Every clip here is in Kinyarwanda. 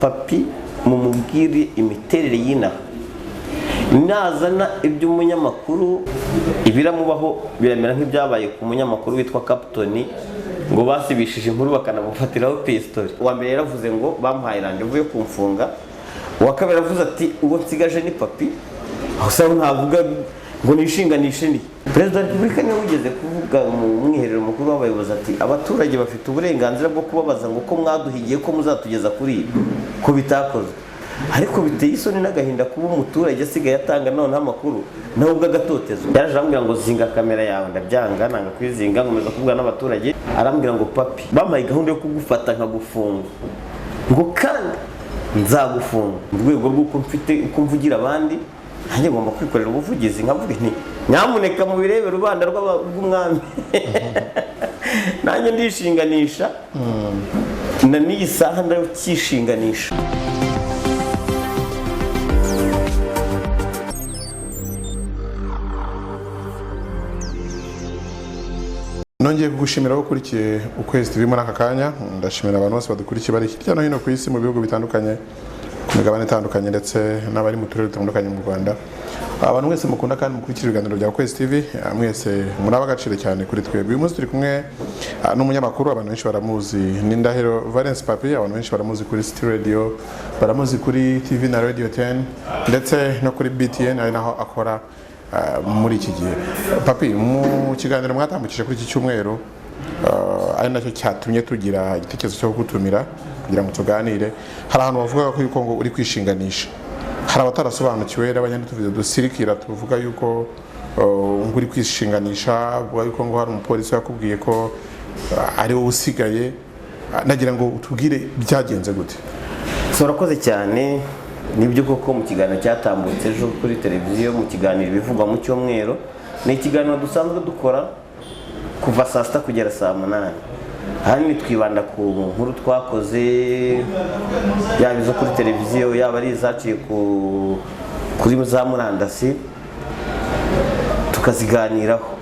papi mumubwire imiterere y'inaha nazana iby'umunyamakuru ibiramubaho biramera nk'ibyabaye ku munyamakuru witwa Captain ngo basibishije inkuru bakanamufatiraho pistole. Uwa mbere yaravuze ngo bamuhaye rendezvous yo kumfunga, uwa kabiri aravuze ati uwo nsigaje ni papi, aho saho ntavuga ngo nishinganishe ni Perezida wa Repubulika niwe wigeze kuvuga mu mwiherero mukuru w'abayobozi ati abaturage bafite uburenganzira bwo kubabaza ngo ko mwaduhigiye ko muzatugeza kuri ko bitakozwe. Ariko biteye isoni n'agahinda kuba umuturage asigaye atanga none amakuru nawe ubwo agatotezo. Yaraje arambwira ngo zinga kamera yawe, ndabyanga nanga kwizinga nkomeza kuvuga n'abaturage. Arambwira ngo papi bamaye gahunda yo kugufata nkagufunga ngo kandi nzagufunga mu rwego rw'uko mfite uko mvugira abandi, nanjye ngomba kwikorera ubuvugizi nkavuga nti nyamuneka mu birebe rubanda rw'umwami nanjye ndishinganisha na n'iyi saha ndakishinganisha. Nongeye kugushimira ko ukurikiye Ukwezi TV muri aka kanya. Ndashimira abantu bose badukurikiye bari hirya no hino ku isi mu bihugu bitandukanye, ku migabane itandukanye ndetse n'abari mu turere dutandukanye mu Rwanda. Abantu mwese mukunda kandi mukurikira ibiganiro bya Ukwezi TV, mwese muri abagaciro cyane kuri twebwe. Uyu munsi turi kumwe n'umunyamakuru abantu benshi baramuzi, ni Ndahiro Valens Papi. Abantu benshi baramuzi kuri City Radio, baramuzi kuri TV na Radio 10 ndetse no kuri BTN ari naho akora muri iki gihe. Papi, mu kiganiro mwatambukije kuri iki cyumweru ari nacyo cyatumye tugira igitekerezo cyo kugutumira kugira ngo tuganire, hari ahantu bavuga ko yuko ngo uri kwishinganisha. Hari abatarasobanukiwe abanyantuvide dusirikira tuvuga yuko ngo uri kwishinganisha, vuga yuko ngo hari umupolisi yakubwiye ko ari wowe usigaye. Nagira ngo utubwire byagenze gute. Sorakoze cyane. Nibyo koko mu kiganiro cyatambutse ejo kuri televiziyo, mu kiganiro bivugwa mu cyumweru, ni ikiganiro dusanzwe dukora kuva saa 6 kugera saa 8. Hano twibanda ku nkuru twakoze, yaba izo kuri televiziyo yaba ari izaciye kuri za murandasi tukaziganiraho.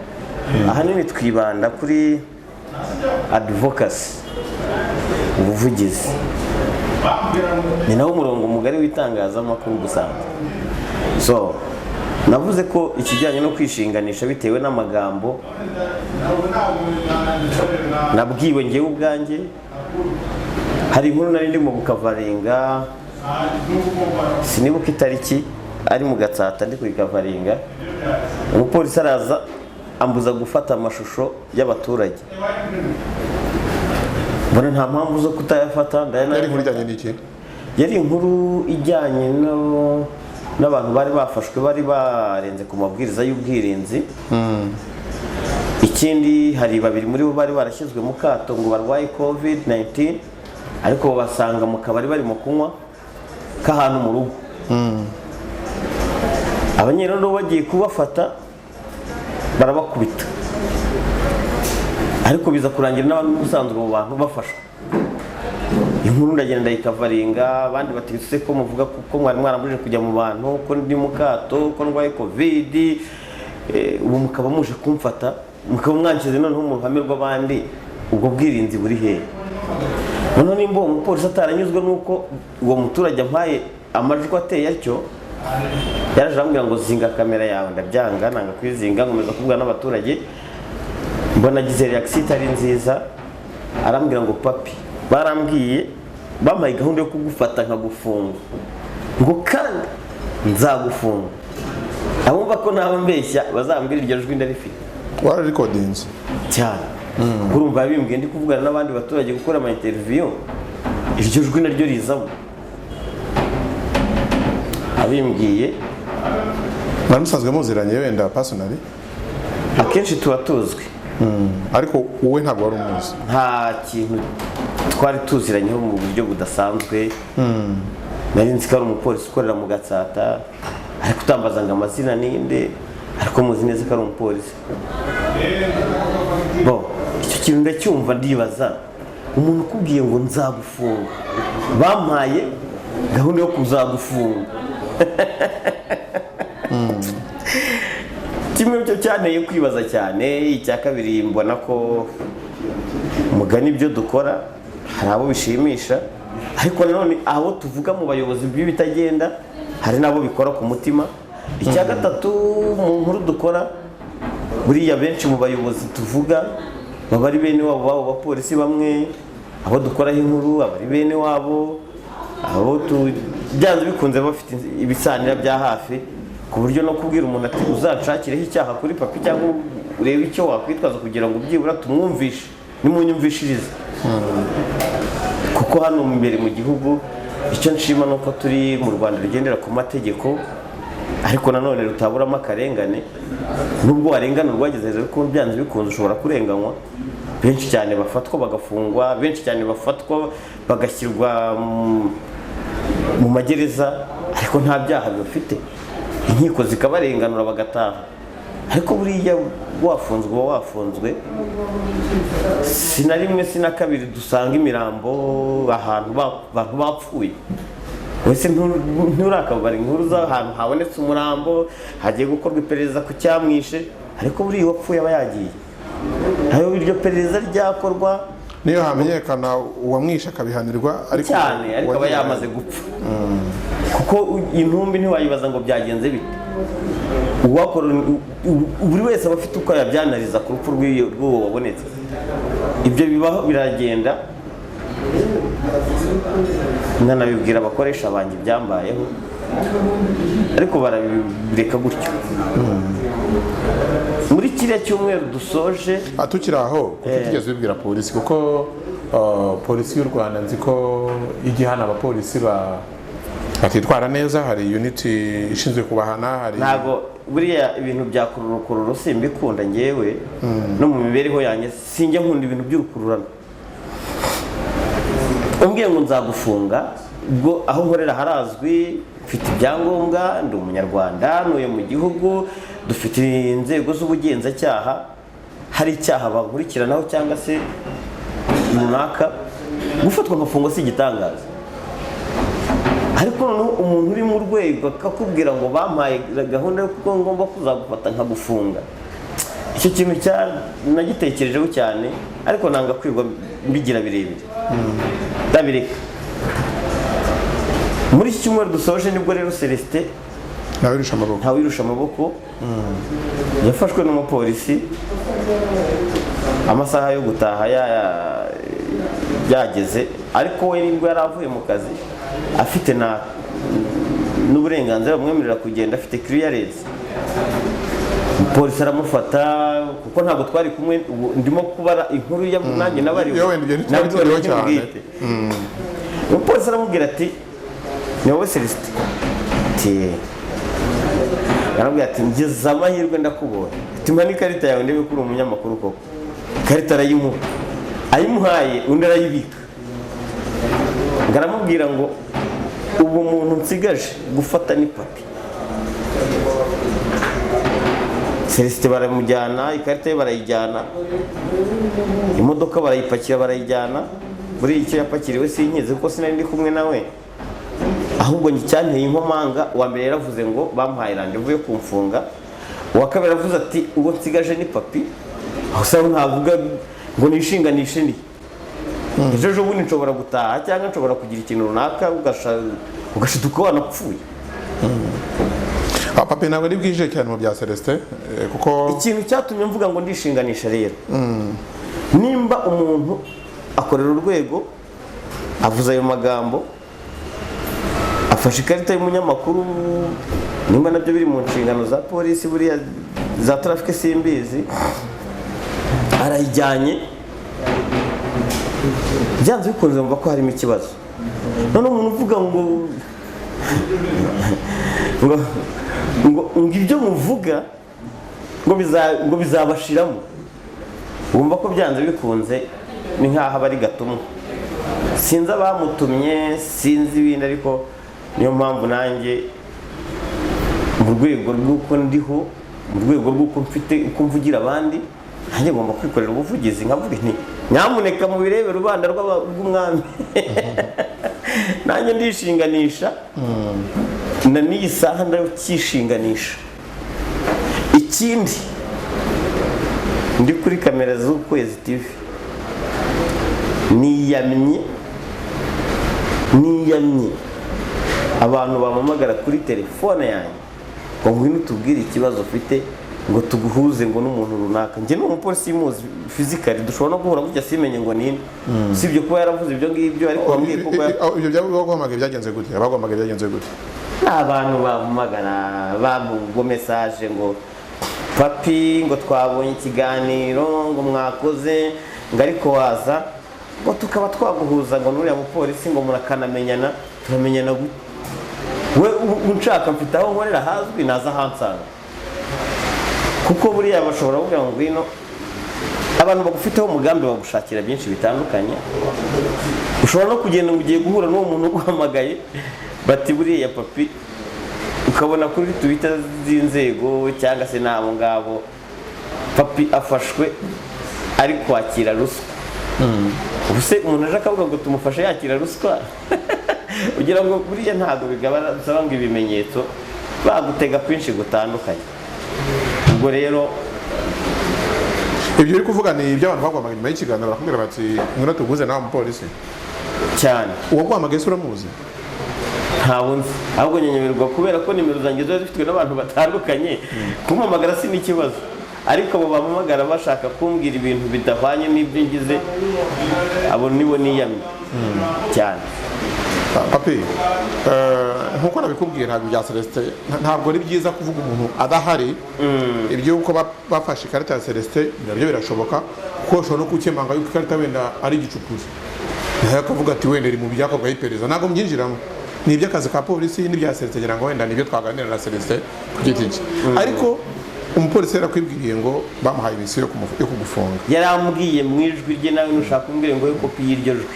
Ahanini twibanda kuri advocacy, ubuvugizi. Ni nawo umurongo mugari w'itangazamakuru gusanzwe. So navuze ko ikijyanye no kwishinganisha bitewe n'amagambo nabwiwe ngewe ubwanjye. Hari inkuru nari ndimo gukavaringa, sinibuka itariki, ari mu Gatsata ndi kuyikavaringa, umupolisi araza ambuza gufata amashusho y'abaturage. Mbona nta mpamvu zo kutayafata. Yari inkuru ijyanye n'iki? Yari inkuru ijyanye n'abantu bari bafashwe bari barenze ku mabwiriza y'ubwirinzi. Ikindi hari babiri muri bo bari barashyizwe mu kato ngo barwaye COVID-19, ariko basanga mu kabari bari mu kunywa k'ahantu mu rugo. Abanyerondo bagiye kubafata barabakubita, ariko biza kurangira n'abantu ubusanzwe mu bantu bafashwe. Inkuru ndagenda ikavaringa, abandi batigise ko muvuga ko mwari mwaramuje kujya mu bantu, ko ndi mu kato, ko ndwaye COVID, ubu mukaba muje kumfata, mukaba mwankize noneho mu ruhame rw'abandi. Ubwo bwirinzi buri hehe? Noneho nimba uwo mupolisi ataranyuzwe nuko uwo muturage ampaye amajwi ateye atyo, yaraje arambwira ngo zinga kamera yawe, ndabyanga nanga kwizinga nkomeza kuvuga n'abaturage. Mbona gize reaction itari nziza, arambwira ngo papi barambwiye bamaye gahunda yo kugufata nkagufunga ngo kandi nzagufunga. Abumva ko naba mbeshya bazambwira iryo jwi ndarifite. Wara recordings cyane. Urumva bimbwiye ndi kuvugana n'abandi baturage gukora ama interview, iryo jwi naryo rizamo. Abimbwiye baramusanzwe muziranye wenda personally? Akenshi tuba tuzwi. Ariko wowe ntabwo wari umuzi? Nta kintu twari tuziranyeho mu buryo budasanzwe. Nari nzi ko ari umupolisi ukorera mu Gatsata, ariko utambaza ngo amazina ninde, ariko muzi neza ko ari umupolisi. Icyo kintu ndacyumva ndibaza, umuntu ukubwiye ngo nzagufunga, bampaye gahunda yo kuzagufunga. Kimwe cyo cyane kwibaza cyane. Icya kabiri mbona ko umugani ibyo dukora hari abo bishimisha, ariko nanone abo tuvuga mu bayobozi b'ibitagenda hari nabo bikora ku mutima. Icya gatatu mu nkuru dukora, buriya benshi mu bayobozi tuvuga baba ari bene wabo babo bapolisi bamwe, abo dukoraho inkuru aba ari bene wabo, abo byanze bikunze bafite ibisanira bya hafi, ku buryo no kubwira umuntu ati uzancakireho icyaha kuri papi cyangwa urebe icyo wakwitwaza kugira ngo byibura tumwumvishe nimunyumvishirize. Kuko hano imbere mu gihugu icyo nshima ni uko turi mu Rwanda rugendera ku mategeko, ariko nanone rutaburamo akarengane. Nubwo warengana urwageze hejuru, ariko byanze bikunze ushobora kurenganywa. Benshi cyane bafatwa bagafungwa, benshi cyane bafatwa bagashyirwa mu magereza, ariko nta byaha bafite, inkiko zikabarenganura bagataha. Ariko buriya wafunzwe uba wafunzwe. Si na rimwe si na kabiri dusanga imirambo ahantu abantu bapfuye. Wese nturakabara inkuru z'ahantu habonetse umurambo, hagiye gukorwa iperereza ku cyamwishe, ariko buriya wapfuye aba yagiye. Ayo iryo perereza ryakorwa niyo hamenyekana uwamwishe akabihanirwa, ariko cyane ariko aba yamaze gupfa. Kuko intumbi ntiwayibaza ngo byagenze bite. Buri wese aba afite uko yabyanariza ku rupfu rw'uwo wabonetse. Ibyo bibaho biragenda, ndanabibwira abakoresha banjye byambayeho, ariko barabireka gutyo. Muri kiriya cyumweru dusoje tukiri aho, kuko tugeze ubibwira polisi, kuko polisi y'u Rwanda nzi ko igihana abapolisi batitwara neza, hari unity ishinzwe kubahana, hari ntago buriya ibintu bya kururukururu simbikunda ngewe. No mu mibereho yanjye sinjye nkunda ibintu by'urukururano. Umbwiye ngo nzagufunga, ubwo aho nkorera harazwi, mfite ibyangombwa, ndi umunyarwanda, ntuye mu gihugu, dufite inzego z'ubugenzacyaha, hari icyaha bankurikiranaho cyangwa se runaka, gufatwa nkafungwa si igitangaza. Ariko noneho umuntu uri mu rwego akakubwira ngo bampaye gahunda yo kuko ngomba kuzagufata nkagufunga, icyo kintu nagitekerejeho cyane, ariko nanga kwirwa mbigira birebire, ndabireka. Muri iki cyumweru dusoje nibwo rero Celestin ntawirusha amaboko yafashwe n'umupolisi, amasaha yo gutaha yageze, ariko we nibwo yari avuye mu kazi afite n'uburenganzira bumwemerera kugenda, afite clearance. Polisi aramufata, kuko ntabwo twari kumwe, ndimo kubara inkuru ya nanjye nabariwe cyane. Umupolisi aramubwira ati ni wowe Celestin? Arambwira ati ngeze amahirwe ndakubonye, ati mpa n'ikarita yawe ndebe ko uri umunyamakuru koko. Ikarita arayimuha, ayimuhaye undi arayibika. Ngaramubwira ngo ubu muntu nsigaje gufata ni papi. Celestin baramujyana, ikarita ye barayijyana, imodoka barayipakira barayijyana. Buri icyo yapakiriwe sinkizi kuko sinari ndi kumwe nawe, ahubwo cyanteye inkomanga. Uwa mbere yaravuze ngo bampaye randevu yo kumfunga, uwa kabiri aravuze ati ubwo nsigaje ni papi. Aho saho ntavuga ngo nishinganishe ni ejo bundi nshobora gutaha cyangwa nshobora kugira ikintu runaka ugashiduka wanapfuye. Papi ntabwo ari bwije cyane mu bya Celestin, kuko ikintu cyatumye mvuga ngo ndishinganisha rero, nimba umuntu akorera urwego avuze ayo magambo, afashe ikarita y'umunyamakuru, nimba nabyo biri mu nshingano za polisi, buriya za traffic simbizi, arayijyanye, byanze bikunze mva ko harimo ikibazo. None umuntu uvuga ngo ibyo muvuga ngo bizabashiramo, wumva ko byanze bikunze ni nk'aho aba ari gatumwa. Sinzi abamutumye, sinzi ibindi, ariko niyo mpamvu nanjye mu rwego rw'uko ndiho, mu rwego rw'uko mfite uko mvugira abandi, nanjye ngomba kwikorera ubuvugizi nkavuga nti nyamuneka mu birebe rubanda rw'umwami. Nanjye ndishinganisha, na n'iyi saha ndacyishinganisha. Ikindi, ndi kuri kamera z'Ukwezi TV, niyamye niyamye abantu bampamagara kuri telefone yanjye ngo ngwino tubwire ikibazo ufite ngo tuguhuze ngo n'umuntu runaka. Njye ni umupolisi muzi physically, dushobora no guhura gutya simenye ngo nini, sibyo kuba yaravuze ibyo ngibyo, ariko wambwiye ko ibyo byagombaga byagenze gute? Abagombaga byagenze gute? Abantu bampamagara bavuga message ngo papi ngo twabonye ikiganiro ngo mwakoze ngo ariko waza ngo tukaba twaguhuza ngo n'uriya mupolisi ngo murakanamenyana. Turamenyana gute? We unshaka mfite aho nkorera hazwi naza hansanga, kuko buriya bashobora kuvuga ngo ngwino, abantu bagufiteho umugambi bagushakira byinshi bitandukanye. Ushobora no kugenda ngo ugiye guhura n'uwo muntu uguhamagaye bati buriya papi, ukabona kuri Twitter z'inzego cyangwa se n'abo ngabo papi afashwe ari kwakira ruswa. Ubuse umuntu aje akavuga ngo tumufashe yakira ruswa ugira ngo buriya ntabwo bigabana, bisaba ngo ibimenyetso bagutega kwinshi gutandukanye. Ubwo rero ibyo uri kuvuga ni iby'abantu bagombaga nyuma y'ikiganiro barakubwira bati ngwino tuguze nawe umupolisi cyane. uwo guhamagaye se uramuzi? Ntabwo nzi, ahubwo nyenyemerwa kubera ko nimero zanjye ziba zifitwe n'abantu batandukanye. Kumpamagara si n'ikibazo, ariko abo bampamagara bashaka kumbwira ibintu bidahwanye n'ibyo ngize, abo nibo niyamye cyane. Papi, nkuko nabikubwiye ntabwo bya Celestin, ntabwo ari byiza kuvuga umuntu adahari. Iby'uko bafashe ikarita ya Celestin nabyo birashoboka, kuko ushobora no gukemanga yuko ikarita wenda ari igicukuzi, nawe akavuga ati wenda iri mu byakorwaho iperereza. Ntabwo mbyinjiramo, ni iby'akazi ka polisi n'ibya Celestin, ngira ngo wenda nibyo twaganira na Celestin ku giti cye. Ariko umupolisi yarakwibwiriye ngo bamuhaye imisiyo yo kugufunga. Yarambwiye mu ijwi rye, nawe nushaka kumbwira ngo kopi y'iryo jwi.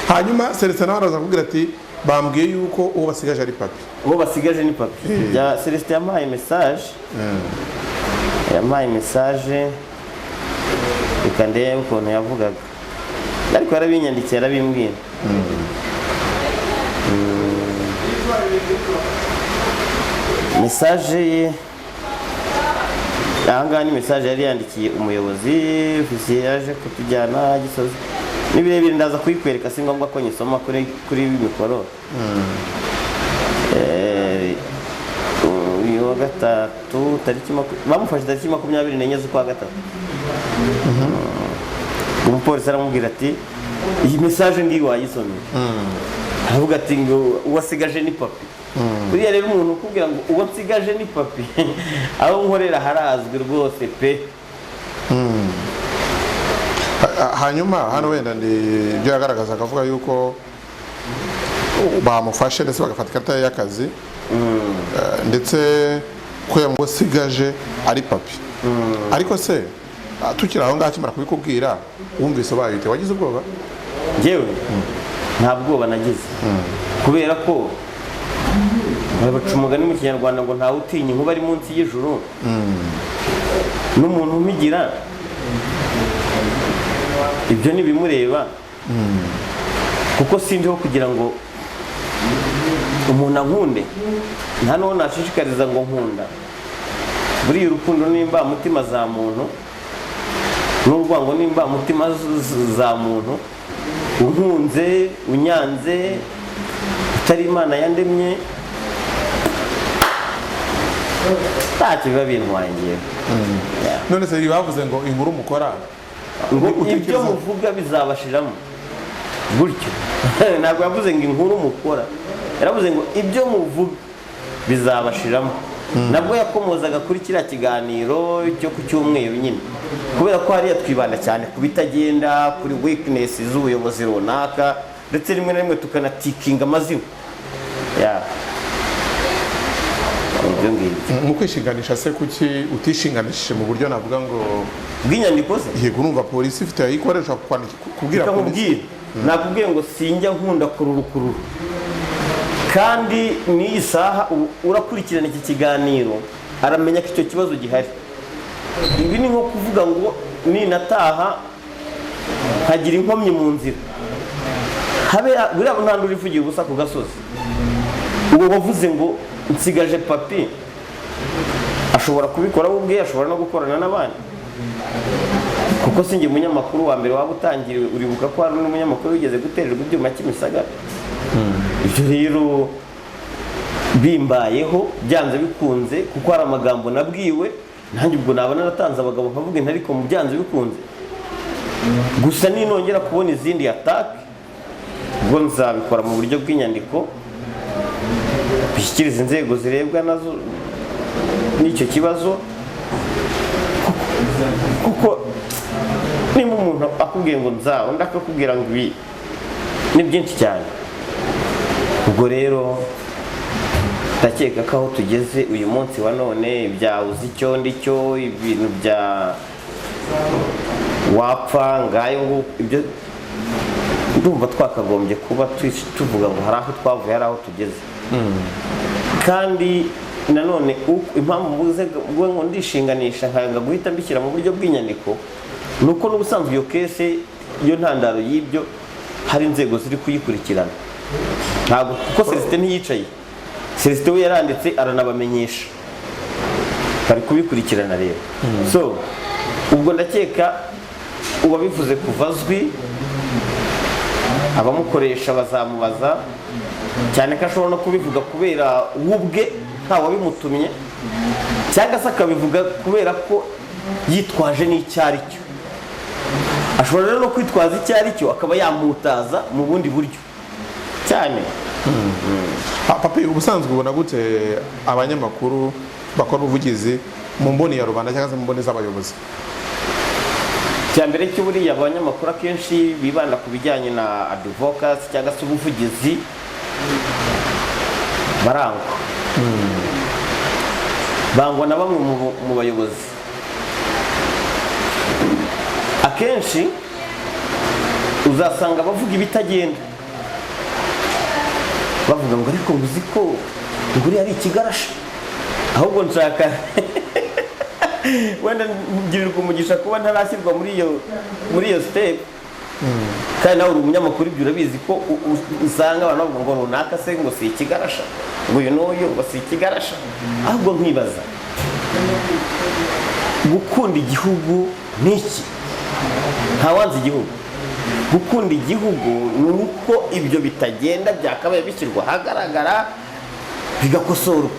Hanyuma Celestin nawe araza kumbwira ati bambwiye yuko uwo basigaje ari papi. Uwo basigaje ni papi. Ya Celestin yampaye message. Yampaye message reka ndebe ukuntu yavugaga, ariko yarabinyandikiye yarabimbwiye. Message ye ahangaha ni message yari yandikiye umuyobozi ofisiye yaje kutujyana Gisozi. Ni birebire ndaza kuyikwereka, si ngombwa ko nyisoma kuri mikoro. Uyu wa gatatu bamufashe tariki 24 z'ukwa gatatu. Umupolisi aramubwira ati iyi message ngiyi wayisomye. Aravuga ati ngo uwasigaje ni papi. Buriya rero umuntu ukubwira ngo uwo nsigaje ni papi aho nkorera harazwi rwose pe. Hanyuma hano wenda ibyo yagaragaza akavuga yuko bamufashe ndetse bagafata ikarita ye y'akazi, ndetse ko yamusigaje ari papi. Ariko se tukiri aho ngaho akimara kubikubwira wumvise bayite, wagize ubwoba? Njyewe nta bwoba nagize, kubera ko baca umugani mu Kinyarwanda ngo ntawe utinya inkuba ari munsi y'ijuru. N'umuntu umigira ibyo ntibimureba, kuko sindiho kugira ngo umuntu ankunde, nta n'uwo nashishikariza ngo nkunda. Buriya urukundo nimba mutima za muntu, n'urwango nimba mutima za muntu. Unkunze unyanze utari Imana yandemye ntacyo biba bintwaye ngewe. None se bavuze ngo inkuru mukora ibyo muvuga bizabashiramo gutyo. Ntabwo yavuze ngo inkuru mukora, yaravuze ngo ibyo muvuga bizabashiramo. Nabwo yakomozaga kuri kiriya kiganiro cyo ku cyumweru nyine, kubera ko hariya twibanda cyane ku bitagenda, kuri weakness z'ubuyobozi runaka, ndetse rimwe na rimwe tukanatikinga amazina. Ibyo ngibyo mu kwishinganisha se, kuki utishinganishije mu buryo navuga ngo bw'inyandiko ze? Yego, urumva polisi ifite ayikoresha kubwira polisi. Nakubwiye ngo sinjya nkunda kururukururu, kandi n'iyi saha urakurikirana iki kiganiro aramenya ko icyo kibazo gihari. Ibi ni nko kuvuga ngo ninataha hagira inkomyi mu nzira, buriya nta nduru ivugira ubusa ku gasozi. Uwo wavuze ngo nsigaje papi ashobora kubikora we ubwe, ashobora no gukorana n'abandi, kuko sinjye umunyamakuru wa mbere waba utangiriwe. Uribuka ko hari n'umunyamakuru wigeze gutererwa ibyuma Kimisagara. ibyo rero bimbayeho byanze bikunze kuko hari amagambo nabwiwe nanjye ubwo naba naratanze abagabo nkavuga nti ariko mu byanze bikunze gusa ninongera kubona izindi atake ubwo nzabikora mu buryo bw'inyandiko bishyikiriza inzego zirebwa nazo n'icyo kibazo kuko niba umuntu akubwiye ngo nzawe undi akakubwira ngo ibi ni byinshi cyane. Ubwo rero ndakeka ko aho tugeze uyu munsi wa none byawuze icyo ndicyo ibintu bya wapfa ngayo ibyo ndumva twakagombye kuba tuvuga ngo hari aho twavuye hari aho tugeze. Kandi nanone impamvu mvuze ngo ndishinganisha nkanga guhita mbishyira mu buryo bw'inyandiko nuko n'ubusanzwe iyo kese iyo ntandaro y'ibyo hari inzego ziri kuyikurikirana ntabwo kuko Celestin ntiyicaye. Celestin we yaranditse aranabamenyesha bari kubikurikirana rero. So ubwo ndakeka uwabivuze kuva azwi abamukoresha bazamubaza cyane ko ashobora no kubivuga kubera ubwe nta wabimutumye cyangwa se akabivuga kubera ko yitwaje n'icyo ari cyo. Ashobora rero no kwitwaza icyo ari cyo akaba yamutaza mu bundi buryo cyane. Papi, ubusanzwe ubona gute abanyamakuru bakora ubuvugizi mu mboni ya rubanda cyangwa se mu mboni z'abayobozi? Cyambere cyo buriya abanyamakuru akenshi bibanda ku bijyanye na advocacy cyangwa se ubuvugizi barangwa. Bangwa na bamwe mu bayobozi. Akenshi uzasanga bavuga ibitagenda bavuga ngo ariko uzi ko nguri ari ikigarasha ahubwo nshaka wenda ngirirwa umugisha kuba ntarashyirwa muri iyo step. Kandi nawe uri umunyamakuru ibyo urabizi ko usanga abantu bavuga ngo runaka se ngo si ikigarasha ngo uyu n'uyu ngo si ikigarasha. Ahubwo nkibaza gukunda igihugu n'iki? Ntawanze igihugu. Gukunda igihugu ni uko ibyo bitagenda byakabaye bishyirwa ahagaragara bigakosorwa.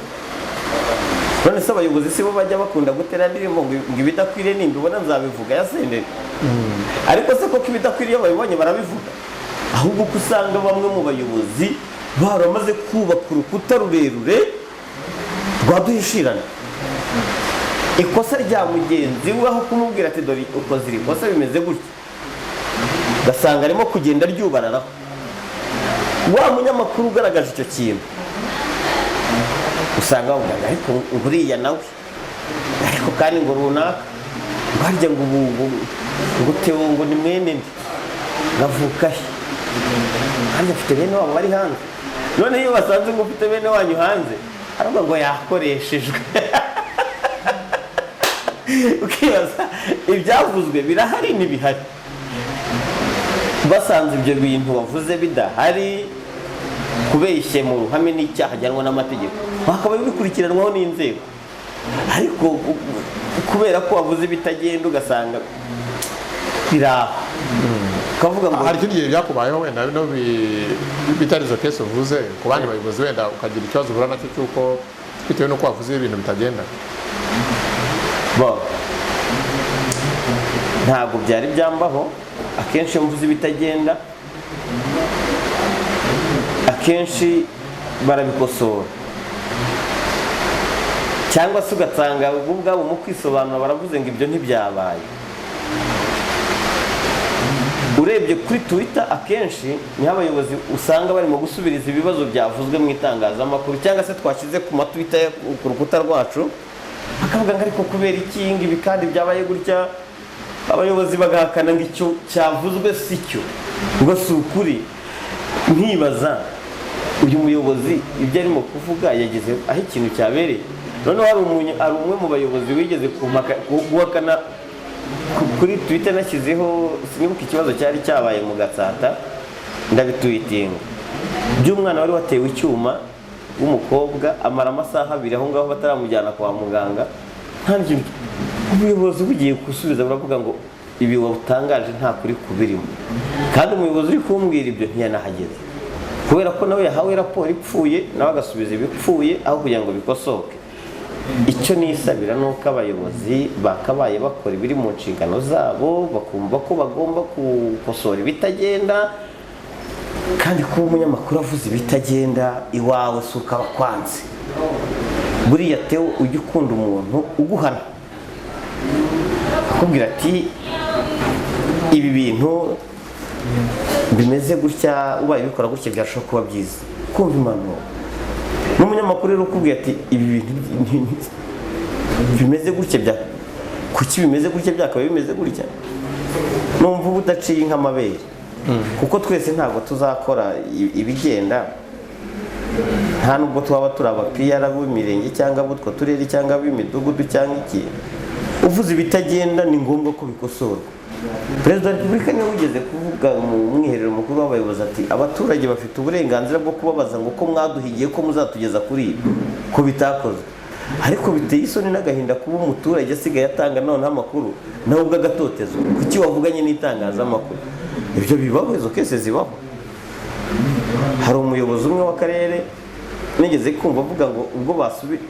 None se abayobozi si bo bajya bakunda gutera indirimbo ngo ibidakwiriye nimba ubona nzabivuga ya Senderi. Ariko se koko ibidakwiriye babibonye barabivuga? Ahubwo ko usanga bamwe mu bayobozi baramaze kubaka urukuta rurerure rwaduhishirana. Ikosa rya mugenzi we aho kumubwira ati dore ukoze iri kosa bimeze gutya gasanga arimo kugenda ryubararaho. Wa munyamakuru ugaragaje icyo kintu usanga bavuga ariko nguriya nawe ariko kandi ngo runaka barya ngo ngo tewo ngo ni mwene ndi navuka he kandi afite bene wabo bari hanze. None iyo basanze ngo ufite bene wanyu hanze aravuga ngo yakoreshejwe. Ukibaza ibyavuzwe birahari n'ibihari. Basanze ibyo bintu wavuze bidahari kubeshye mu ruhame n'icyaha ajyanwa n'amategeko bakaba bikurikiranwaho n'inzego. Ariko kubera ko wavuze bitagenda ugasanga biraho ukavuga ngo hari ikindi gihe byakubayeho wenda no bitari izo kese uvuze ku bandi bayobozi wenda ukagira ikibazo uhura nacyo cy'uko bitewe n'uko wavuze ibintu bitagenda? Ntabwo byari byambaho. Akenshi iyo mvuze ibitagenda akenshi barabikosora cyangwa se ugasanga ubwabo mu kwisobanura baravuze ngo ibyo ntibyabaye. Urebye kuri Twitter akenshi niho abayobozi usanga barimo gusubiriza ibibazo byavuzwe mu itangazamakuru cyangwa se twashyize ku matwitter ku rukuta rwacu bakavuga ngo ariko kubera iki ngibi kandi byabaye gutya. Abayobozi bagahakana ngo icyo cyavuzwe si cyo ngo si ukuri. Nkibaza uyu muyobozi ibyo arimo kuvuga yageze aho ikintu cyabereye. Noneho hari umwe mu bayobozi wigeze guhakana kuri Twitter nashyizeho sinibuka ikibazo cyari cyabaye mu Gatsata ndabitwitinga by'umwana wari watewe icyuma w'umukobwa amara amasaha 2 aho ngaho bataramujyana kwa muganga. Ntangiye ubuyobozi bugiye gusubiza baravuga ngo ibi watangaje nta kuri kubirimo kandi umuyobozi uri kumbwira ibyo ntiyanahageze. kubera ko nawe yahawe raporo ipfuye nawe agasubiza ibipfuye aho kugira ngo bikosoke. Icyo nisabira ni uko abayobozi bakabaye bakora ibiri mu nshingano zabo, bakumva ko bagomba gukosora ibitagenda, kandi kuba umunyamakuru avuze ibitagenda iwawe si ukaba kwanze. Buriya Theo ujya ukunda umuntu uguhana akubwira ati ibi bintu bimeze gutya, ubaye bikora gutya byarushaho kuba byiza, kumva impanuro. N'umunyamakuru rero ukubwira ati ibi bintu bimeze gutya, kuki bimeze gutya, byakabaye bimeze gutya, numva uba udaciye nk'amabere. Kuko twese ntabwo tuzakora ibigenda, nta nubwo twaba turi abapiyara b'imirenge cyangwa ab'utwo turere cyangwa ab'imidugudu cyangwa iki. Uvuze ibitagenda ni ngombwa ko bikosorwa. Perezida wa Repubulika niwe wigeze kuvuga mu mwiherero mukuru w'abayobozi ati abaturage bafite uburenganzira bwo kubabaza ngo ko mwaduhigiye ko muzatugeza kuri ibi, ko bitakozwe. Ariko biteye isoni n'agahinda kuba umuturage asigaye atanga noneho amakuru nawe ubwo agatotezwa. Kuki wavuganye n'itangazamakuru? Ibyo bibaho, izo kese zibaho. Hari umuyobozi umwe w'akarere nigeze kumva avuga ngo ubwo basubira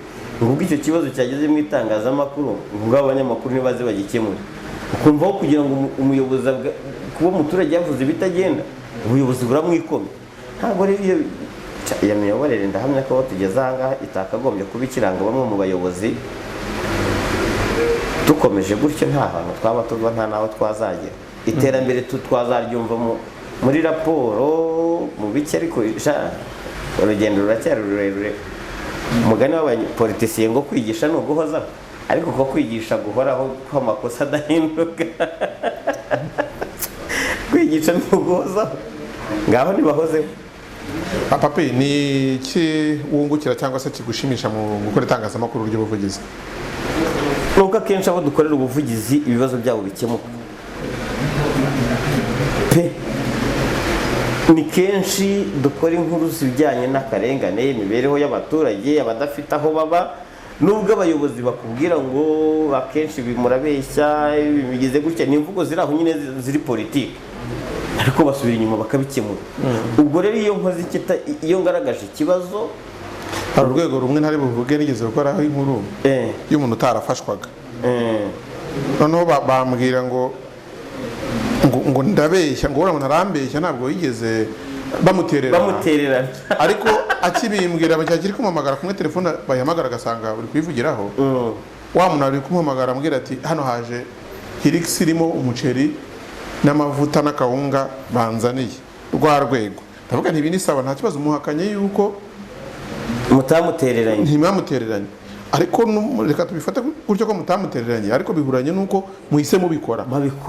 ngo icyo kibazo cyageze mu itangazamakuru ngo abanyamakuru nibaze bagikemure. Ukumvaho kugira ngo umuyobozi kuba umuturage yavuze ibitagenda ubuyobozi buramwikome. Ntabwo rero iyo miyoborere ndahamya ko tugeze aha ngaha itakagombye kuba ikiranga bamwe mu bayobozi. Dukomeje gutyo nta hantu twaba tuva, nta naho twazagera. Iterambere twazaryumva muri raporo mu bike, ariko urugendo ruracyari rurerure. Umugani w'abapolitisiye ngo kwigisha ni uguhozaho, ariko ko kwigisha guhoraho kw'amakosa adahinduka kwigisha ni uguhozaho, ngaho ntibahozeho. Papi, ni iki wungukira cyangwa se kigushimisha mu gukora itangazamakuru ry'ubuvugizi? Nuko akenshi abo dukorera ubuvugizi ibibazo byabo bikemuka pe. Ni kenshi dukora inkuru zijyanye n'akarengane, imibereho y'abaturage, abadafite aho baba. Nubwo abayobozi bakubwira ngo akenshi bimurabeshya bigize gutya, ni imvugo ziri aho nyine ziri politiki, ariko basubira inyuma bakabikemura. Ubwo rero iyo nkoze iyo ngaragaje ikibazo, hari urwego rumwe ntari buvuge nigeze gukoraho inkuru y'umuntu utarafashwaga, noneho bambwira ngo ndabeshya, ngo umuntu arambeshya, ntabwo yigeze bamutererana. Ariko akibimbwira bakiri kumamagara kumwe telefone bayihamagara agasanga uri kwivugiraho, wa muntu ari kumuhamagara ambwira ati hano haje Hilix irimo umuceri n'amavuta n'akawunga banzaniye rwa rwego. Ndavuga nti ibi ni sawa, nta kibazo, muhakanye yuko mutamutereranye, ntimamutereranye. Ariko reka tubifate gutyo ko mutamutereranye, ariko bihuranye nuko muhise mubikora.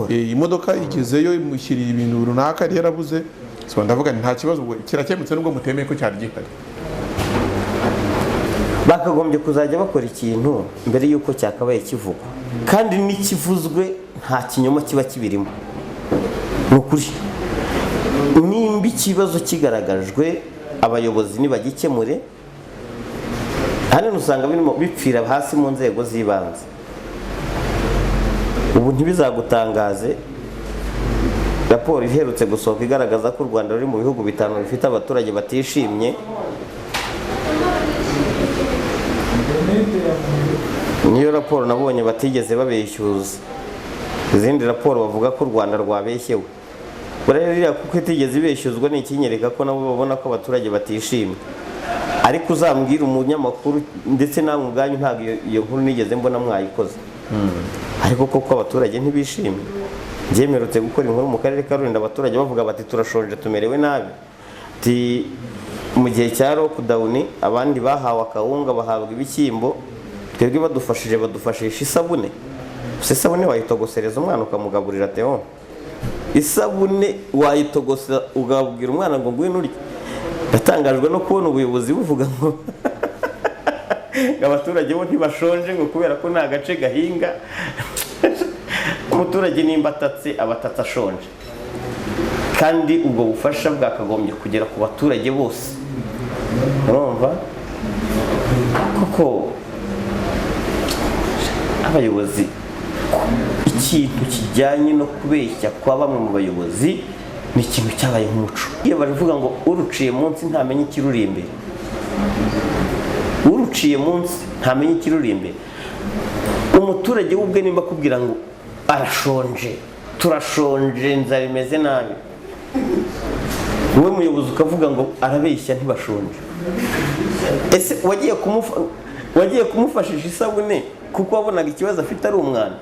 Imodoka igezeyo imushyiriye ibintu runaka yari yarabuze. So ndavuga nta kibazo, ubwo kirakemutse nubwo mutemeye ko cyari gihari. Bakagombye kuzajya bakora ikintu mbere yuko cyakabaye kivugwa, kandi n'ikivuzwe nta kinyoma kiba kibirimo. Ni ukuri, nimba ikibazo kigaragajwe abayobozi nibagikemure. Hano usanga birimo bipfira hasi mu nzego z'ibanze. Ubu ntibizagutangaze raporo iherutse gusohoka igaragaza ko u Rwanda ruri mu bihugu 5 bifite abaturage batishimye. Niyo raporo nabonye batigeze babeshyuza. Izindi raporo bavuga ko u Rwanda rwabeshyewe. Burera kuko itigeze ibeshyuzwa ni ikinyereka ko nabo babona ko abaturage batishimye. Ariko uzambwira umunyamakuru ndetse namwe ubwanyu ntabwo iyo nkuru nigeze mbona mwayikoze. Ariko koko abaturage ntibishimye. Byemerutse gukora inkuru mu karere ka Rulindo, abaturage bavuga bati turashonje tumerewe nabi. Ati mu gihe cya lockdown abandi bahawe akawunga bahabwa ibishyimbo, twebwe badufashisha isabune. Isabune wayitogosereza umwana ukamugaburira Theo. Isabune wayitogosa ugabwira umwana ngo ngwino urye. Natangajwe no kubona ubuyobozi buvuga ngo abaturage bo ntibashonje ngo kubera ko nta gace gahinga. Umuturage nimba atatse abatatse ashonje, kandi ubwo bufasha bwakagombye kugera ku baturage bose. Urumva koko abayobozi ikintu kijyanye no kubeshya kwa bamwe mu bayobozi ni ikintu cyabaye nk'umuco. Iyo baravuga ngo uruciye munsi ntamenye ikiruri imbere, uruciye munsi ntamenye ikiruri imbere. Umuturage we ubwe nimba akubwira ngo arashonje, turashonje, inzara imeze nabi, wowe muyobozi ukavuga ngo arabeshya ntibashonje, ese wagiye kumufashisha isabune kuko wabonaga ikibazo afite ari umwana?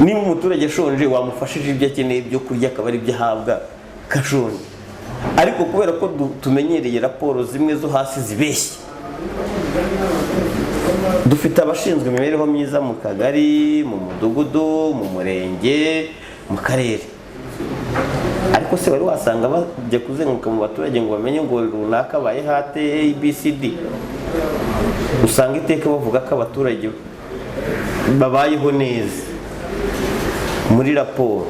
Niba umuturage ashonje wamufashije ibyo akeneye byo kurya akaba ari byo ahabwa kashonje, ariko kubera ko tumenyereye raporo zimwe zo hasi zibeshya, dufite abashinzwe imibereho myiza mu kagari, mu mudugudu, mu murenge, mu karere, ariko se wari wasanga bajya kuzenguruka mu baturage ngo bamenye ngo runaka abaye hate ABCD? Usanga iteka bavuga ko abaturage babayeho neza. Muri raporo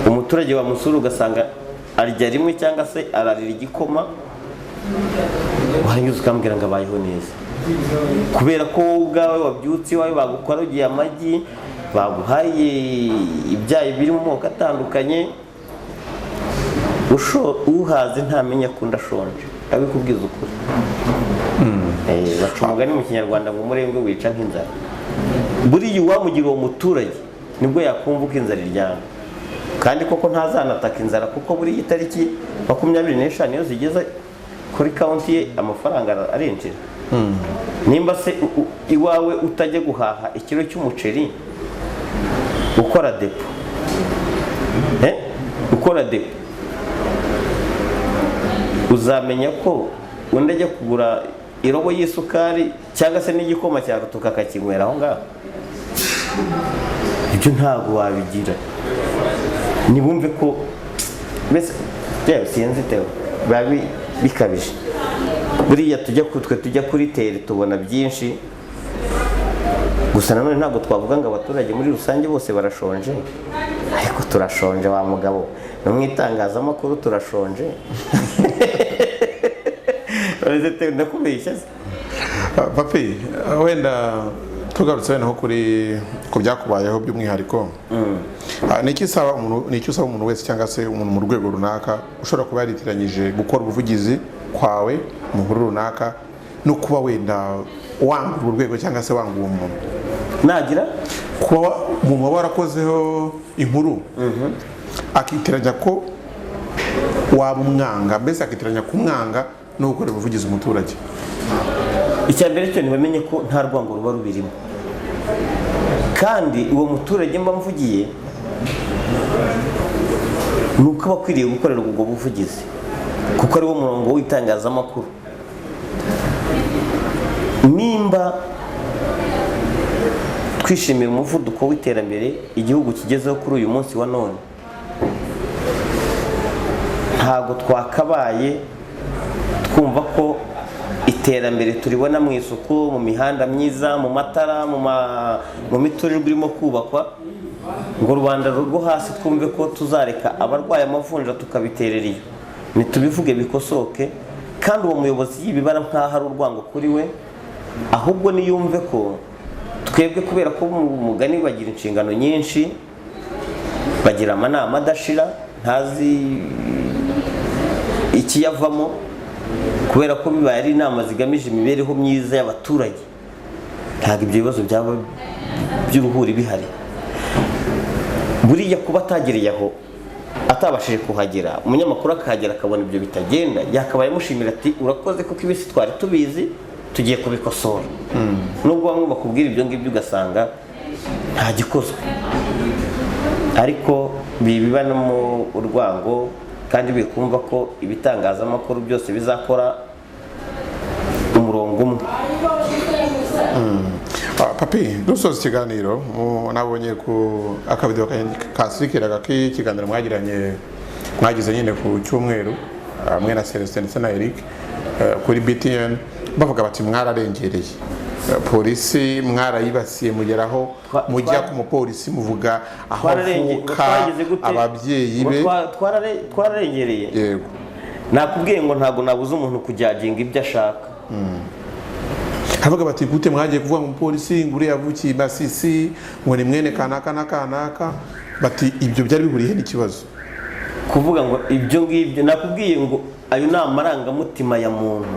umuturage wamusura ugasanga arya rimwe cyangwa se ararira igikoma, warangiza ukambwira ngo abayeho neza, kubera ko wowe ubwawe wabyutse iwawe bagukorogiye amagi, baguhaye ibyayi biri mu moko atandukanye, uhaze ntamenya ko ndashonje, abikubwiza ukuri. Baca umugani mu kinyarwanda ngo umurengwe wica nk'inzara. Buriya uwamugira uwo muturage nibwo yakumva uko inzara iryana, kandi koko ntazanataka inzara, kuko buriya itariki 25 iyo zigeze kuri kaunti ye amafaranga arinjira. Nimba se iwawe utajya guhaha ikiro cy'umuceri ukora depo, ukora depo, uzamenya ko undi ajya kugura irobo y'isukari cyangwa se n'igikoma cya rutuka akakinywera aho ngaho. Ibyo ntabwo wabigira. Nibumve ko mbese sinzi tewe babi bikabije. Buriya tujya kuri tere tubona byinshi, gusa nanone ntabwo twavuga ngo abaturage muri rusange bose barashonje, ariko turashonje wa mugabo, no mu itangazamakuru turashonje. Ndakubeshya se papi, wenda tugarutse naho ku byakubayeho by'umwihariko, ni iki usaba umuntu wese cyangwa se umuntu mu rwego runaka ushobora kuba yaritiranyije gukora ubuvugizi kwawe mu nkuru runaka no kuba wenda wanga urwego cyangwa se wanga uwo muntu? Nagira kuba umuntu waba warakozeho inkuru akitiranya ko waba umwanga, mbese akitiranya kumwanga no gukora ubuvugizi umuturage. Icya mbere cyo ntibamenye ko nta rwango ruba rubirimo, kandi uwo muturage mba mvugiye nuko aba akwiriye gukorerwa ubwo buvugizi, kuko ari wo murongo w'itangazamakuru. Nimba twishimira umuvuduko w'iterambere igihugu kigezeho kuri uyu munsi wa none, ntabwo twakabaye twumva ko iterambere turibona mu isuku, mu mihanda myiza, mu matara, mu miturirwa irimo kubakwa, ngo rubanda rwo hasi twumve ko tuzareka abarwaye amavunja tukabiterera iyo. Nitubivuge bikosoke, kandi uwo muyobozi yibibara nk'aho ari urwango kuri we, ahubwo niyumve ko twebwe, kubera ko mu mugani bagira inshingano nyinshi, bagira amanama adashira ntazi ikiyavamo, kubera ko bibaye ari inama zigamije imibereho myiza y'abaturage, ntabwo ibyo bibazo byaba by'uruhuri bihari. Buriya kuba atagereye aho, atabashije kuhagera, umunyamakuru akahagera akabona ibyo bitagenda, yakabaye amushimira ati urakoze kuko ibisi twari tubizi tugiye kubikosora. Nubwo bamwe bakubwira ibyo ngibyo ugasanga nta gikozwe, ariko bibanamo urwango, kandi bikumva ko ibitangazamakuru byose bizakora umurongo umwe. Papi, dusoza ikiganiro, nabonye ku akavideo kasirikiraga k'ikiganiro mwagize nyine ku cyumweru, mwe na Celestin ndetse na Eric kuri BTN, bavuga bati mwararengereye polisi, mwarayibasiye mugeraho mujya ku mupolisi muvuga aho avuka, ababyeyi be. Twararengereye. Yego. Nakubwiye ngo ntabwo nabuze umuntu kujyaginga ibyo ashaka. Havuga bati gute mwagiye kuvuga mu polisi ngo uriya yavukiye Masisi, ngo ni mwene kanaka na kanaka, bati ibyo byari bihuriye n'ikibazo. kuvuga ngo ibyo ngibyo nakubwiye ngo ayo ni amarangamutima ya muntu,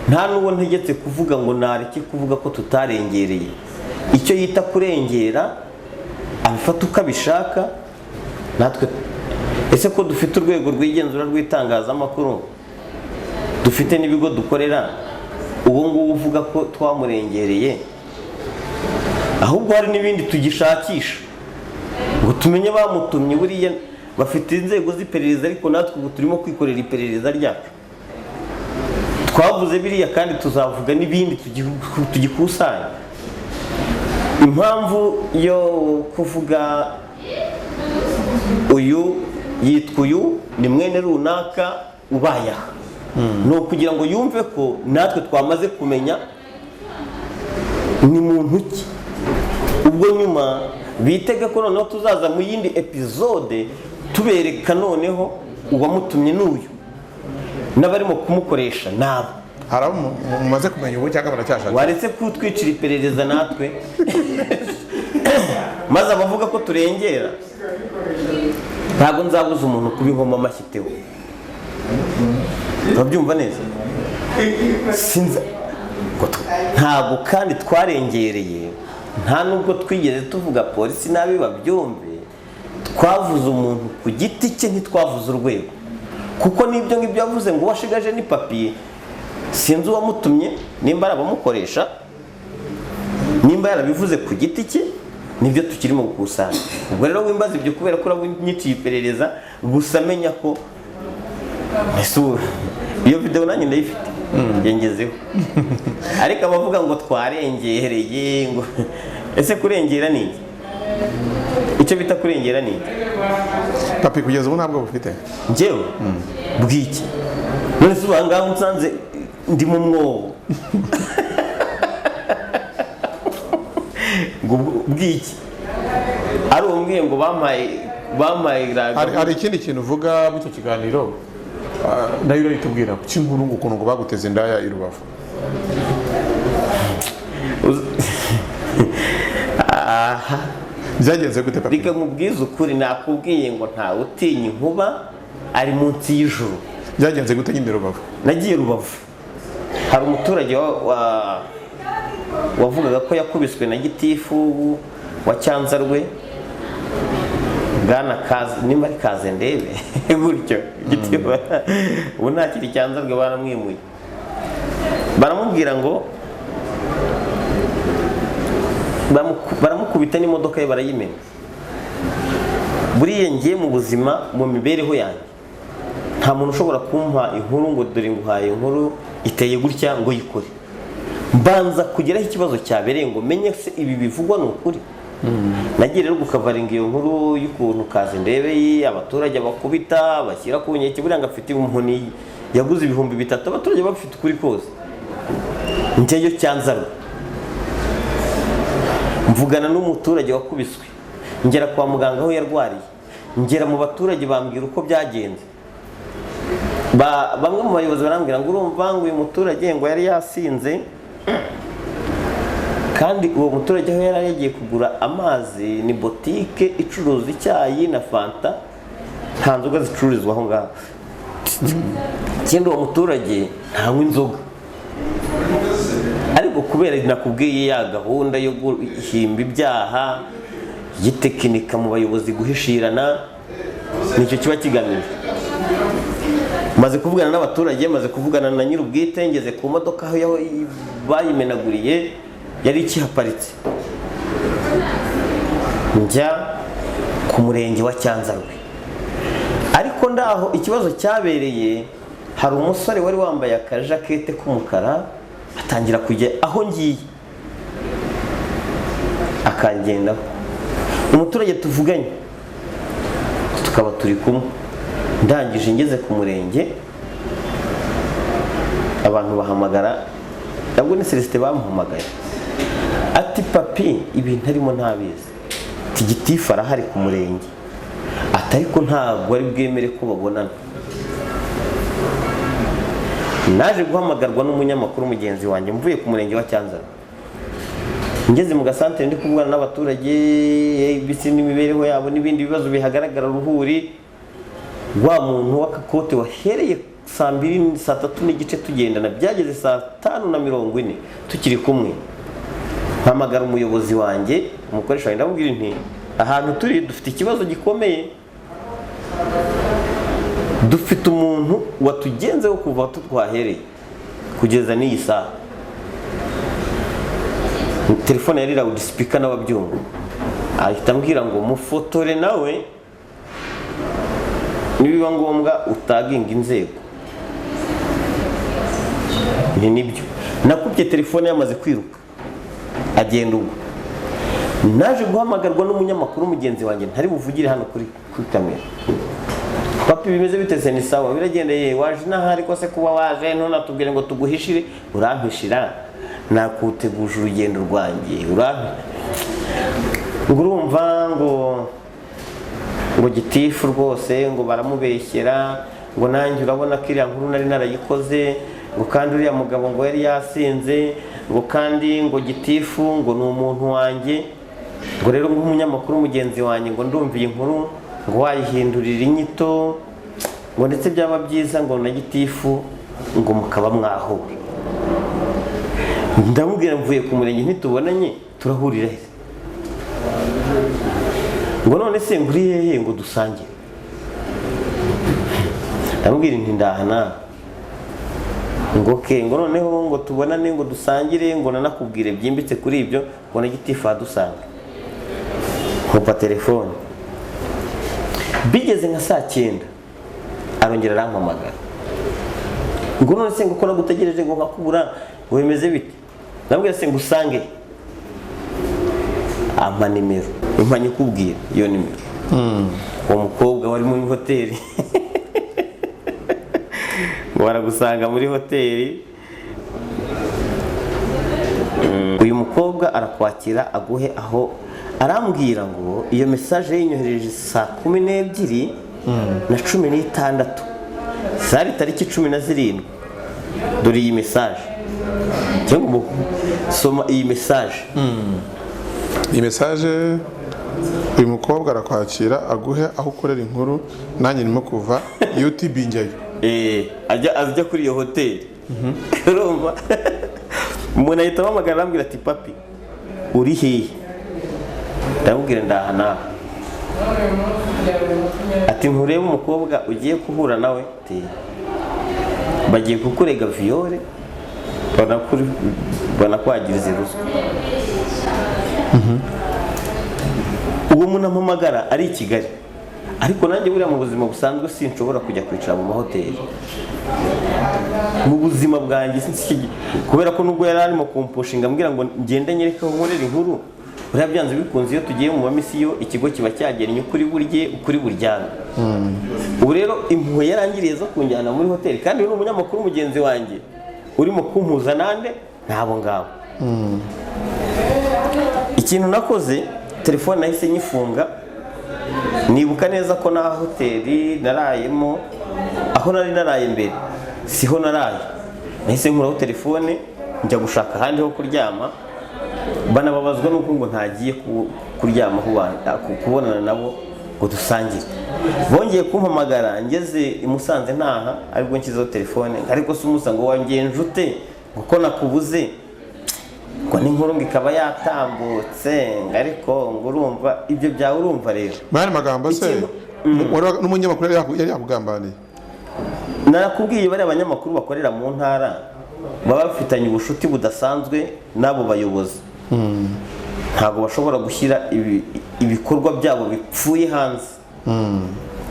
nta n'uwo ntegetse kuvuga ngo nareke kuvuga ko tutarengereye. Icyo yita kurengera abifata uko abishaka. Natwe ese ko dufite urwego rw'igenzura rw'itangazamakuru, dufite n'ibigo dukorera, uwo nguwo uvuga ko twamurengereye, ahubwo hari n'ibindi tugishakisha ngo tumenye bamutumye. Buriya bafite inzego z'iperereza, ariko natwe ubu turimo kwikorera iperereza ryacu. Twavuze biriya kandi tuzavuga n'ibindi tugikusanya. Impamvu yo kuvuga uyu yitwa uyu ni mwene runaka ubaye aha, ni ukugira ngo yumve ko natwe twamaze kumenya ni muntu ki. Ubwo nyuma bitega ko noneho tuzaza mu yindi epizode tubereka noneho uwamutumye n'uyu n'abarimo kumukoresha nabo. Hari abo mumaze kumenya ubu cyangwa baracyashaka? Waretse kutwicira iperereza natwe maze abavuga ko turengera, ntabwo nzabuza umuntu kuba inkoma amashyi tewe. Urabyumva neza? Ntabwo kandi twarengereye, nta nubwo twigeze tuvuga polisi nabi babyumve. Twavuze umuntu ku giti cye, ntitwavuze urwego, kuko n'ibyo ngibyo yavuze ngo washigaje ni papiye. Sinzi uwamutumye, nimba ari abamukoresha, nimba yarabivuze ku giti cye, nibyo tukirimo gukusanya. Ubwo rero wimbaza ibyo kubera ko urabunyikiye iperereza, gusa menya ko iyo video nanjye ndayifite yengezeho. Ariko abavuga ngo twarengereye, ngo ese kurengera ni iki? Icyo bita kurengera ni iki? Papi, kugeza ubu ntabwo bufite njyewe bw'iki? None se ubangaho nsanze ndi mu mwobo ngo bw'iki? Ari umbwiye ngo bampaye hari ikindi kintu uvuga muri icyo kiganiro nayo urayitubwira ku cy'inkuru ukuntu ngo baguteze indaya i Rubavu. Aha byagenze gute Papi? reka mubwize ukuri, nakubwiye ngo ntawe utinya inkuba ari munsi y'ijuru. Byagenze gute nyine Rubavu? Nagiye Rubavu, hari umuturage wavugaga ko yakubiswe na gitifu wa Cyanzarwe, Bwana nimba ari Kazendebe gutyo gitifu ubu ntakiri Cyanzarwe, baramwimuye. Baramubwira ngo baramukubita n'imodoka ye barayimena. Buriya ngiye mu buzima, mu mibereho yanjye, nta muntu ushobora kumpa inkuru ngo dore nguhaye inkuru iteye gutya ngo yikore. Mbanza kugeraho ikibazo cyabereye ngo menye se ibi bivugwa ni ukuri. Nagiye rero gukavaringa iyo nkuru y'ukuntu Kazendebe abaturage bakubita bashyira ku nkeke. Buriya ngafite inkoni yaguze 3,000, abaturage bafite ukuri kose. Njyeyo Cyanzarwe mvugana n'umuturage wakubiswe, ngera kwa muganga aho yarwariye, ngera mu baturage bambwira uko byagenze. Bamwe mu bayobozi barambwira ngo urumva ngo uyu muturage ngo yari yasinze, kandi uwo muturage aho yari yagiye kugura amazi ni botike icuruza icyayi na fanta, nta nzoga zicururizwa aho ngaho. Ikindi uwo muturage ntanywa inzoga, ariko kubera nakubwiye ya gahunda yo guhimba ibyaha y'itekinika mu bayobozi guhishirana, nicyo kiba kigamije. Maze kuvugana n'abaturage, maze kuvugana na nyir'ubwite, ngeze ku modoka aho bayimenaguriye yari ikihaparitse, njya ku murenge wa Cyanzarwe. Ariko ndaho ikibazo cyabereye, hari umusore wari wambaye akajakete k'umukara atangira kujya aho ngiye akangendaho. Umuturage tuvuganye tukaba turi kumwe, ndangije ngeze ku murenge, abantu bahamagara, nabwo ni Celestin bamuhamagaye, ati papi ibintu arimo ntabizi, gitifu arahari ku murenge, ariko ntabwo ari bwemere ko babonana. Naje guhamagarwa n'umunyamakuru mugenzi wanjye mvuye ku murenge wa Cyanzarwe, ngeze mu gasantere ndi kuvugana n'abaturage bisi n'imibereho yabo n'ibindi bibazo bihagaragara ruhuri, wa muntu w'akakote wahereye saa 2 saa 3 n'igice tugendana byageze saa 5:40 tukiri kumwe, mpamagara umuyobozi wanjye umukoresha wanjye ndamubwira nti ahantu turi dufite ikibazo gikomeye, dufite umuntu watugenzeho kuva tutwahereye kugeza n'iyi saa. Telefone yari loud speaker n'ababyumva, ahita ambwira ngo mufotore nawe nibiba ngombwa utaginga inzego. Nibyo nakubye telefone yamaze kwiruka agenda ubwo, naje guhamagarwa n'umunyamakuru mugenzi wanjye ntari buvugire hano kuri kamera. Papi bimeze biteze ni sawa biragendeye, waje n'ahari ko se kuba waje none atubwire ngo tuguhishire, urampishira nakuteguje urugendo rwanjye urumva ngo gitifu rwose ngo baramubeshyera, ngo nanjye urabona ko iriya nkuru nari narayikoze, ngo kandi uriya mugabo ngo yari yasinze, ngo kandi ngo gitifu ngo ni umuntu wanjye, ngo rero nk'umunyamakuru mugenzi wanjye ngo ndumviye inkuru ngo wayihindurira inyito, ngo ndetse byaba byiza ngo na gitifu ngo mukaba mwahura. Ndamubwira mvuye ku murenge ntitubonanye turahurira he? Ngo none se nguri hehe ngo dusangire? Ndamubwira nti ndahana. Ngo ke ngo noneho ngo tubonane ngo dusangire, ngo nanakubwire byimbitse kuri ibyo, ngo na gitifu adusanga. Nkupa telefone bigeze nka saa 9 arongera arampamagara ngo none se ngo ko nagutegereje ngo nkakubura wemeze bite? Ndabwira se ngusange ama nimero impanye kubwira iyo nimero. Uwo mukobwa wari muri hoteli ngo baragusanga muri hoteli, uyu mukobwa arakwakira aguhe aho, arambwira ngo iyo message yinyohereje saa 12:16 zari tariki 17. Dore iyi message cyangwa soma iyi message. Iyi message uyu mukobwa arakwakira aguhe aho ukorera inkuru, nanjye nimo kuva YouTube njyayo. Ajya kuri iyo hoteli. Urumva umuntu ahita amamagara arambwira ati papi uri hehe? Ndamubwira ndahana. Ati nkurebe umukobwa ugiye kuhura nawe bagiye kukurega viole banakwagiriza ruswa. Uwo muntu ampamagara ari i Kigali, ariko nanjye buriya mu buzima busanzwe sinshobora kujya kwicara mu mahoteli mu buzima bwanjye, kubera ko nubwo yari arimo kumpushinga ambwira ngo ngende nyereka aho nkorera inkuru, buriya byanze bikunze iyo tugiye mu mamisiyo ikigo kiba cyagennye ukuri burye ukuri buryana. Ubu rero impuhwe yarangiriye zo kunjyana muri hoteli, kandi uri umunyamakuru mugenzi wanjye urimo kumpuza nande ntabo ngabo. Ikintu nakoze, telefone nahise nyifunga, nibuka neza ko na hoteli narayemo aho nari naraye mbere siho naraye, nahise nkuraho telefone njya gushaka ahandi ho kuryama. Banababazwa nuko ngo ntagiye kuryama kubonana nabo ngo dusangire. Bongeye kumpamagara ngeze i Musanze ntaha, ariko nshyizeho telefone, ariko se umusa ngo wangenje ute ngo ko nakubuze, ngo n'inkuru ikaba yatambutse, ariko ngo urumva ibyo byawe urumva rero. Bari magambo se n'umunyamakuru yari yakugambaniye? Narakubwiye bari abanyamakuru bakorera mu ntara baba bafitanye ubushuti budasanzwe n'abo bayobozi. Ntabwo bashobora gushyira ibikorwa byabo bipfuye hanze.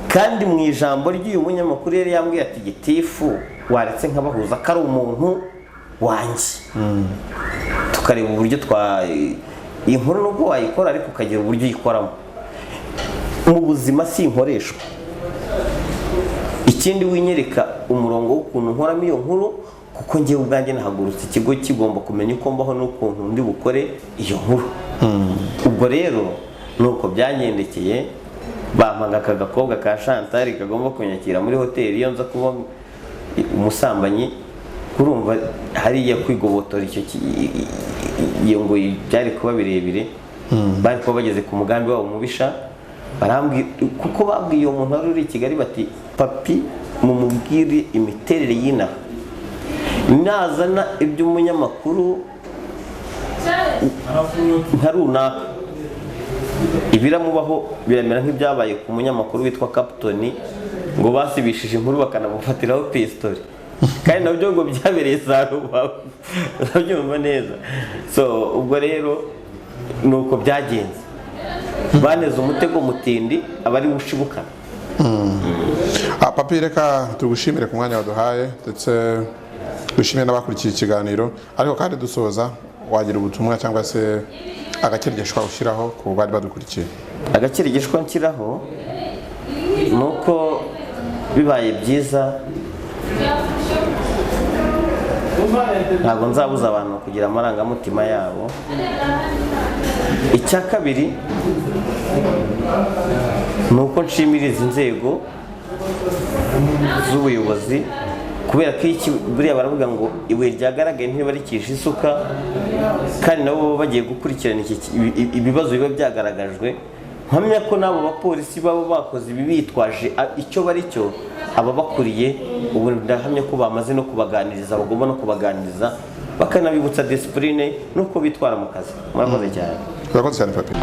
Kandi mu ijambo ry'uyu munyamakuru yari yambwiye ati gitifu waretse nkabahuza ko ari umuntu wanjye, tukareba uburyo inkuru nubwo wayikora ariko ukagira uburyo uyikoramo. Mu buzima si inkoreshwa. Ikindi winyereka umurongo w'ukuntu nkoramo iyo nkuru, kuko ngewe ubwanjye nahagurutse ikigo kigomba kumenya uko mbaho n'ukuntu ndi bukore iyo nkuru. Ubwo rero nuko byanyendekeye, bampanga aka gakobwa ka Chantal kagomba kunyakira muri hoteli iyo nza kuba umusambanyi, kurumva hariya kwigobotora iyo ngo byari kuba birebire, bari kuba bageze ku mugambi wabo mubisha. Kuko babwiye uwo muntu wari uri i Kigali bati papi mumubwire imiterere y'inaha, nazana iby'umunyamakuru nka runaka ibiramubaho biramera nk'ibyabaye ku munyamakuru witwa Captain ngo basibishije inkuru bakanamufatiraho pistori, kandi nabyo ngo byabereye za Rubavu, urabyumva neza. So ubwo rero nuko byagenze, baneze umutego mutindi abari bushibukana. Papi, reka tugushimire ku mwanya waduhaye ndetse dushimire n'abakurikiye ikiganiro, ariko kandi dusoza wagira ubutumwa cyangwa se agakirigishwa ushyiraho ku bari badukurikiye. Agakirigishwa nshyiraho nuko bibaye byiza ntabwo nzabuza abantu kugira amarangamutima yabo. Icya kabiri nuko nshimira izi nzego z'ubuyobozi, kubera ko buriya baravuga ngo ibuye ryagaragaye ntibarikisha isuka, kandi nabo bagiye gukurikirana ibibazo biba byagaragajwe. Mpamya ko n'abo bapolisi baba bakoze ibi bitwaje icyo bari cyo, ababakuriye ubu ndahamya ko bamaze no kubaganiriza, bagomba no kubaganiriza bakanabibutsa discipline nuko bitwara mu kazi. Murakoze cyane. Urakoze cyane papi.